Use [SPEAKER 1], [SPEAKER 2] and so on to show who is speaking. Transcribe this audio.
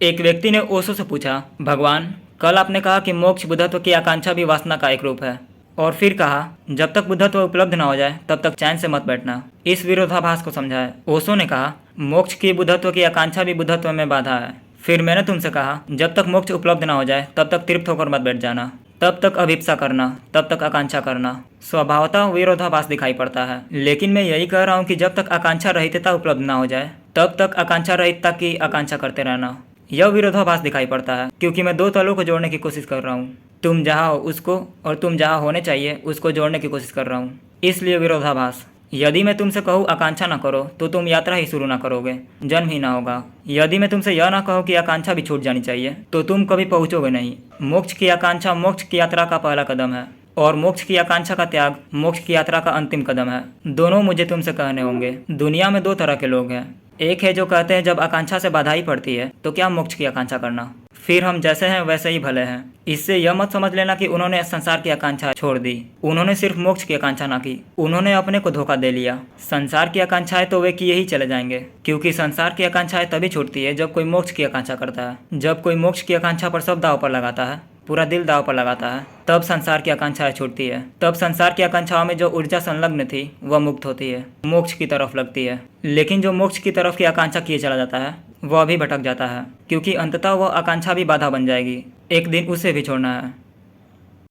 [SPEAKER 1] एक व्यक्ति ने ओशो से पूछा, भगवान, कल आपने कहा कि मोक्ष बुद्धत्व की आकांक्षा भी वासना का एक रूप है, और फिर कहा जब तक बुद्धत्व उपलब्ध न हो जाए तब तक चैन से मत बैठना। इस विरोधाभास को समझाए। ओशो ने कहा, मोक्ष की बुद्धत्व की आकांक्षा भी बुद्धत्व में बाधा है। फिर मैंने तुमसे कहा जब तक मोक्ष उपलब्ध न हो जाए तब तक तृप्त होकर मत बैठ जाना, तब तक अभिप्सा करना, तब तक आकांक्षा करना। स्वभावतः विरोधाभास दिखाई पड़ता है, लेकिन मैं यही कह रहा हूँ कि जब तक आकांक्षा रहितता उपलब्ध न हो जाए तब तक आकांक्षा रहितता की आकांक्षा करते रहना। यह विरोधाभास दिखाई पड़ता है क्योंकि मैं दो तलों को जोड़ने की कोशिश कर रहा हूँ। तुम जहाँ हो उसको और तुम जहाँ होने चाहिए उसको जोड़ने की कोशिश कर रहा हूँ, इसलिए विरोधाभास। यदि मैं तुमसे कहूँ आकांक्षा ना करो तो तुम यात्रा ही शुरू ना करोगे, जन्म ही ना होगा। यदि मैं तुमसे यह ना कहूँ कि आकांक्षा भी छूट जानी चाहिए तो तुम कभी पहुँचोगे नहीं। मोक्ष की आकांक्षा मोक्ष की यात्रा का पहला कदम है और मोक्ष की आकांक्षा का त्याग मोक्ष की यात्रा का अंतिम कदम है। दोनों मुझे तुमसे कहने होंगे। दुनिया में दो तरह के लोग हैं। एक है जो कहते हैं जब आकांक्षा से बाधा ही पड़ती है तो क्या मोक्ष की आकांक्षा करना, फिर हम जैसे हैं वैसे ही भले हैं। इससे यह मत समझ लेना कि उन्होंने संसार की आकांक्षा छोड़ दी। उन्होंने सिर्फ मोक्ष की आकांक्षा ना की, उन्होंने अपने को धोखा दे लिया। संसार की आकांक्षाएं तो वे किए ही चले जाएंगे, क्योंकि संसार की आकांक्षाएं तभी छूटती है जब कोई मोक्ष की आकांक्षा करता है। जब कोई मोक्ष की आकांक्षा पर सब दांव पर लगाता है, पूरा दिल दांव पर लगाता है, तब संसार की आकांक्षाएं छूटती है। तब संसार की आकांक्षाओं में जो ऊर्जा संलग्न थी वह मुक्त होती है, मोक्ष की तरफ लगती है। लेकिन जो मोक्ष की तरफ की आकांक्षा किए चला जाता है वह भी भटक जाता है, क्योंकि अंततः वह आकांक्षा भी बाधा बन जाएगी। एक दिन उसे भी छोड़ना है।